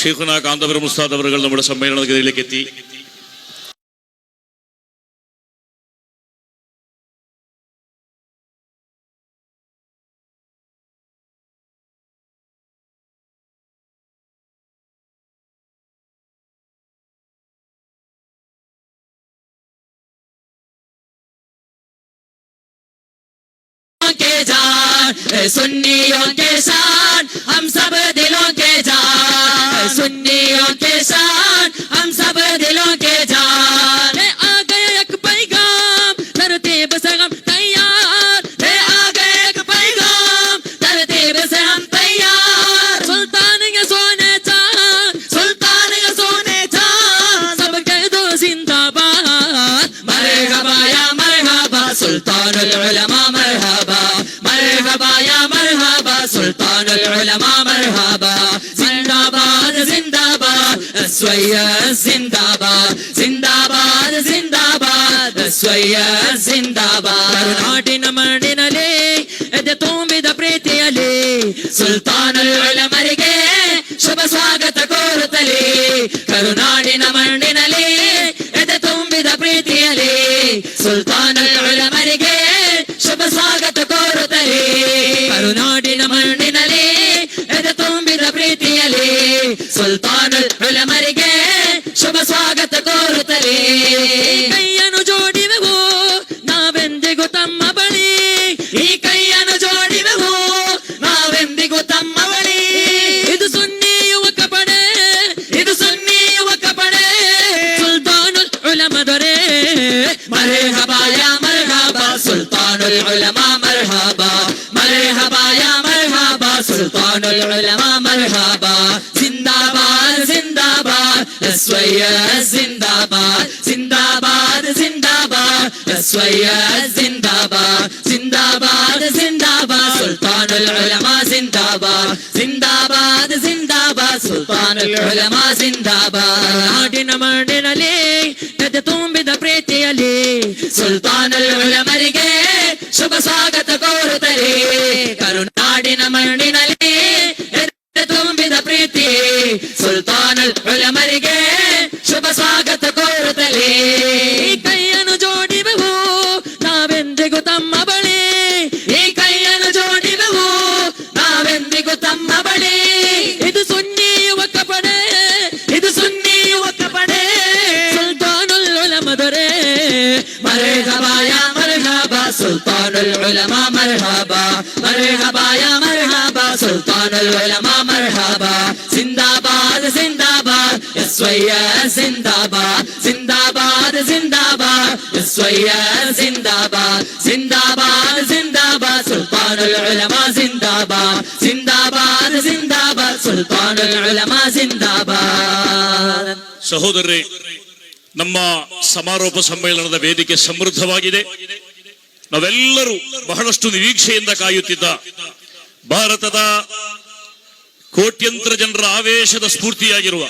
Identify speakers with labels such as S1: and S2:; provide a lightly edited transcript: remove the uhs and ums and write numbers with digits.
S1: ഷെയ്ഖുന കാന്തപുരം ഉസ്താദ് അവർ നമ്മുടെ സമ്മേളനത്തിലേക്ക് എത്തി.
S2: सुन्नियों के शान हम सब दिलों के जान, सुन्नियों के शान हम सब दिलों के जान। आ गए एक पैगाम तरतीब से हम तैयार, आ गए एक पैगाम तरतीब से हम तैयार। सुल्तान के सोने चांद, सुल्तान के सोने चांद, सब कह दो जिंदाबाद। मरहबा या मरहबा सुल्तानुल उलमा, मरहबा मरहबा या मरहबा सुल्तानुल उलमा, मरहबा। जिंदाबाद जिंदाबाद सैयद जिंदाबाद, जिंदाबाद जिंदाबाद सैयद जिंदाबाद। ಕರುನಾಡಿನ ಮಣ್ಣಿನಲ್ಲಿ ಎದೆ ತುಂಬಿದ ಪ್ರೀತಿಯಲ್ಲಿ ಸುಲ್ತಾನುಲ್ ಉಲಮರಿಗೆ ಶುಭ ಸ್ವಾಗತ ಕೋರುತ್ತಲೇ. ಕರುನಾಡಿನ ಮಣ್ಣಿನಲ್ಲಿ ಎದೆ ತುಂಬಿದ ಪ್ರೀತಿಯಲ್ಲಿ ಸುಲ್ತಾನುಲ್ ಉಲಮರಿಗೆ ಶುಭ ಸ್ವಾಗತ ಕೋರುತ್ತಲೇ. ಕರುನಾಡಿನ ಮಣ್ಣಿನಲ್ಲಿ ಎದೆ ತುಂಬಿದ ಪ್ರೀತಿಯಲ್ಲಿ ಸುಲ್ತಾನುಲ್ ಉಲಮರಿಗೆ ಶುಭ ಸ್ವಾಗತ ಕೋರುತ್ತಲೇ. ಕೈಯನ್ನು ಜೋಡಿವೆವು ನಾವೆಂದಿಗೂ ತಮ್ಮ ಬಳಿ, ಈ ಕೈಯನ್ನು ಜೋಡಿವೆವು ನಾವೆಂದಿಗೂ ತಮ್ಮ ಬಳಿ. ಇದು ಸುನ್ನಿ ಯುವಕ ಪಡೆ, ಇದು ಸುನ್ನಿ ಯುವಕ ಪಡೆ ಸುಲ್ತಾನುಲ್ ಉಲಮ ದೊರೆ. ಮರ್ಹಬಾ ಯಾ ಮರ್ಹಬಾ ಸುಲ್ತಾನುಲ್ ಉಲಮಾ, ಮರ್ಹಬಾ ಮರ್ಹಬಾ ಯಾ ಮರ್ಹಬಾ ಸುಲ್ತಾನುಲ್ ಉಲಮಾ, ಮರ್ಹಬಾ. जिंदाबाद जिंदाबाद सैयद जिंदाबाद, जिंदाबाद जिंदाबाद सैयद जिंदाबाद, जिंदाबाद जिंदाबाद सुल्तानुल उलमा, जिंदाबाद जिंदाबाद जिंदाबाद सुल्तानुल उलमा, जिंदाबाद. ನಾಡಿನ ಮಣ್ಣಿನಲ್ಲಿ ಎದೆ ತುಂಬಿದ ಪ್ರೀತಿಯಲ್ಲಿ ಸುಲ್ತಾನುಲ್ ಉಲಮರಿಗೆ ಶುಭ ಸ್ವಾಗತ ಕೋರುತ್ತಲೇ. ಕರುನಾಡಿನ ಮಣ್ಣಿನಲ್ಲಿ ತುಂಬಿದ ಪ್ರೀತಿ ಸುಲ್ತಾನುಲ್ ಉಲಮರಿಗೆ ಶುಭ ಸ್ವಾಗತ ಕೋರುತ್ತಲೇ. ಈ ಕೈಯನ್ನು ಜೋಡಿವೆವು ನಾವೆಂದಿಗೂ ತಮ್ಮ ಬಳಿ, ಈ ಕೈಯನ್ನು ಜೋಡಿವೆವು ನಾವೆಂದಿಗೂ ತಮ್ಮ ಬಳಿ. ಇದು ಸುನ್ನಿ ಯುವಕ ಪಡೆ, ಇದು ಸುನ್ನಿ ಯುವಕ ಪಡೆ ಸುಲ್ತಾನುಲ್ ಉಲಮ ದೊರೆ. ಮರ್ಹಬಾ ಯಾ ಮರ್ಹಬಾ ಸುಲ್ತಾನುಲ್ ಉಲಮಾ, ಮರ್ಹಬಾ ಮರ್ಹಬಾ ಯಾ ಮರ್ಹಬಾ ಸುಲ್ತಾನುಲ್ ಉಲಮಾ, ಮರ್ಹಬಾ. जिंदाबाद जिंदाबाद सैयद जिंदाबाद, जिंदाबाद जिंदाबाद सैयद जिंदाबाद, जिंदाबाद जिंदाबाद सुल्तानुल उलमा, जिंदाबाद जिंदाबाद जिंदाबाद सुल्तानुल उलमा, जिंदाबाद.
S1: ಸಹೋದರರೇ, ನಮ್ಮ ಸಮಾರೋಪ ಸಮ್ಮೇಳನದ ವೇದಿಕೆ ಸಮೃದ್ಧವಾಗಿದೆ. ನಾವೆಲ್ಲರೂ ಬಹಳಷ್ಟು ನಿರೀಕ್ಷೆಯಿಂದ ಕಾಯುತ್ತಿದ್ದ ಭಾರತದ ಕೋಟ್ಯಂತರ ಜನರ ಆವೇಶದ ಸ್ಫೂರ್ತಿಯಾಗಿರುವ